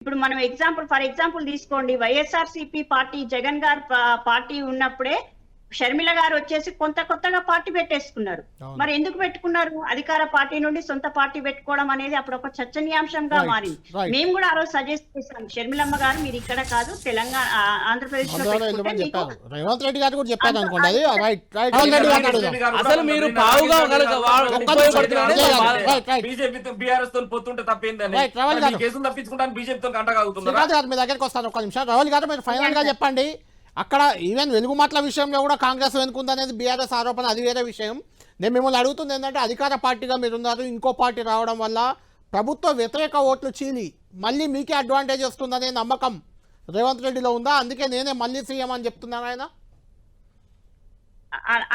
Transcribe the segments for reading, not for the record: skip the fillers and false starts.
ఇప్పుడు మనం for example తీసుకోండి, వైఎస్ఆర్సీపీ పార్టీ జగన్ గారు పార్టీ ఉన్నప్పుడే షర్మిల గారు వచ్చేసి కొత్తగా పార్టీ పెట్టేసుకున్నారు. మరి ఎందుకు పెట్టుకున్నారు? అధికార పార్టీ నుండి సొంత పార్టీ పెట్టుకోవడం అనేది అప్పుడు ఒక చర్చనీయాంశంగా మారింది. మేము కూడా ఆ రోజు సజెస్ట్ చేశాం, షర్మిలమ్మ గారు మీరు ఇక్కడ కాదు తెలంగాణ ఆంధ్రప్రదేశ్ లో రేవంత్ రెడ్డి గారు కూడా చెప్పారు అనుకోండి. అసలు మీరు బీజేపీతో బీఆర్ఎస్ తో పొత్తుంటే తప్పేందని కేసులు తప్పించుకుంటాను బీజేపీతో కంటగాగుతున్నారు. మీ దగ్గరికి వస్తాను ఒక్క నిమిషం. రాహుల్ గారు మీరు ఫైనల్ గా చెప్పండి, అక్కడ ఈవెన్ వెలుగుమాటల విషయంలో కూడా కాంగ్రెస్ వెనుకుందనేది బీఆర్ఎస్ ఆరోపణ, అది వేరే విషయం. నేను మిమ్మల్ని అడుగుతుంది ఏంటంటే, అధికార పార్టీగా మీరున్నారు, ఇంకో పార్టీ రావడం వల్ల ప్రభుత్వ వ్యతిరేక ఓట్లు చీలి మళ్ళీ మీకే అడ్వాంటేజ్ వస్తుందనే నమ్మకం రేవంత్ రెడ్డిలో ఉందా? అందుకే నేనే మళ్ళీ సీఎం అని చెప్తున్నాను ఆయన.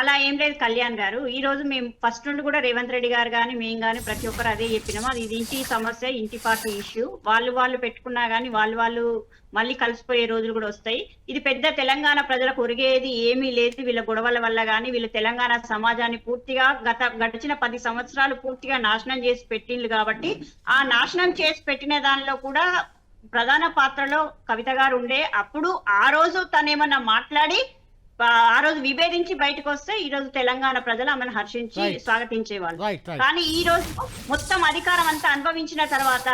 అలా ఏం లేదు కళ్యాణ్ గారు. ఈ రోజు మేము ఫస్ట్ నుండి కూడా రేవంత్ రెడ్డి గారు కానీ మేము కానీ ప్రతి ఒక్కరు అదే చెప్పినాము, అది ఇంటి సమస్య, ఇంటి పార్టీ ఇష్యూ. వాళ్ళు పెట్టుకున్నా కానీ వాళ్ళు మళ్ళీ కలిసిపోయే రోజులు కూడా వస్తాయి. ఇది పెద్ద తెలంగాణ ప్రజలకు ఒరిగేది ఏమీ లేదు. వీళ్ళ గొడవల వల్ల కానీ వీళ్ళు తెలంగాణ సమాజాన్ని పూర్తిగా గడిచిన 10 సంవత్సరాలు పూర్తిగా నాశనం చేసి పెట్టిండ్రు. కాబట్టి ఆ నాశనం చేసి పెట్టిన దానిలో కూడా ప్రధాన పాత్రలో కవిత గారు ఉండే. అప్పుడు ఆ రోజు తనేమన్నా మాట్లాడి ఆ రోజు విభేదించి బయటకు వస్తే ఈ రోజు తెలంగాణ ప్రజలు ఆమెను హర్షించి స్వాగతించేవాళ్ళు. కానీ ఈ రోజు మొత్తం అధికారం అంతా అనుభవించిన తర్వాత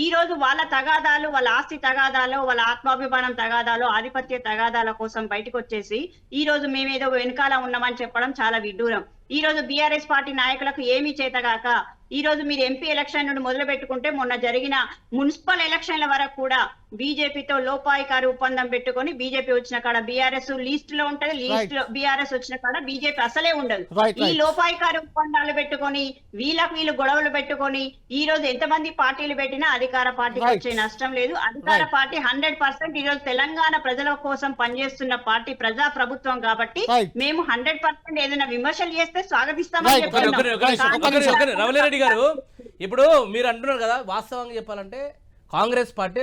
ఈ రోజు వాళ్ళ తగాదాలు, వాళ్ళ ఆస్తి తగాదాలు, వాళ్ళ ఆత్మాభిమానం తగాదాలు, ఆధిపత్య తగాదాల కోసం బయటకు వచ్చేసి ఈ రోజు మేమేదో వెనకాల ఉన్నామని చెప్పడం చాలా విడ్డూరం. ఈ రోజు బీఆర్ఎస్ పార్టీ నాయకులకు ఏమీ చేతగాక ఈ రోజు మీరు ఎంపీ ఎలక్షన్ నుండి మొదలు పెట్టుకుంటే మొన్న జరిగిన మున్సిపల్ ఎలక్షన్ల వరకు కూడా బీజేపీతో లోపాయికారి ఒప్పందం పెట్టుకొని బీజేపీ వచ్చిన కాడ బీఆర్ఎస్ లీస్ట్ లో ఉంటది, లీస్ట్ లో బీఆర్ఎస్ వచ్చిన కాడ బీజేపీ అసలే ఉండదు. ఈ లోపాయికారి ఒప్పందాలు పెట్టుకొని వీళ్ళు గొడవలు పెట్టుకొని ఈ రోజు ఎంతమంది పార్టీలు పెట్టినా అధికార పార్టీకి వచ్చే నష్టం లేదు. అధికార పార్టీ 100% ఈ రోజు తెలంగాణ ప్రజల కోసం పనిచేస్తున్న పార్టీ ప్రజా ప్రభుత్వం. కాబట్టి మేము 100% ఏదైనా విమర్శలు చేస్తే స్వాగతిస్తామని చెప్తున్నాం. రవళిరెడ్డి గారు, ఇప్పుడు మీరు అంటున్నారు కదా, వాస్తవంగా చెప్పాలంటే కాంగ్రెస్ పార్టీ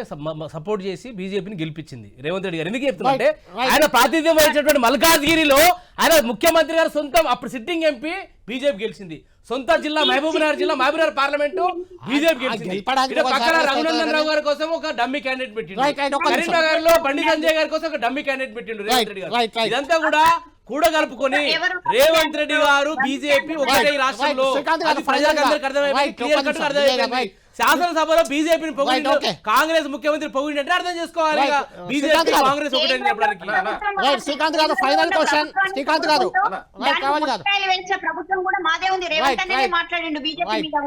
సపోర్ట్ చేసి బీజేపీని గెలిపించింది రేవంత్ రెడ్డి గారు. ఎందుకు చెప్తుందంటే ఆయన ప్రాతినిధ్యం వహించినటువంటి మల్కాజ్గిరిలో ఆయన ముఖ్యమంత్రి గారు సొంతం అప్పుడు సిట్టింగ్ ఎంపీ బీజేపీ గెలిచింది. సొంత జిల్లా మహబూబ్నగర్ పార్లమెంటు బీజేపీ గెలిచింది. పక్కన రఘునందన్ రావు గారి కోసం ఒక డమ్మీ క్యాండిడేట్ పెట్టిండు, కరీంనగర్ లో బండి సంజయ్ గారి కోసం ఒక డమ్మీ క్యాండిడేట్ పెట్టిండు రేవంత్ రెడ్డి గారు. ఇదంతా కూడా కలుపుకొని రేవంత్ రెడ్డి గారు బీజేపీ ఒకటే రాష్ట్రంలో ప్రజలందరికీ అర్థమైపోయింది, క్లియర్ కట్ అర్థమైపోయింది. శాసనసభలో బీజేపీని పొగిడిండు, కాంగ్రెస్ ముఖ్యమంత్రి పొగిడింటే అర్థం చేసుకోవాలి బీజేపీ కాంగ్రెస్ ఒకటే చెప్పడానికి. శ్రీకాంత్ గారు ఫైనల్ క్వశ్చన్. శ్రీకాంత్ గారు ప్రభుత్వం కూడా మాదే ఉంది, రేవంత్ రెడ్డి మాట్లాడిండు బీజేపీ మీద.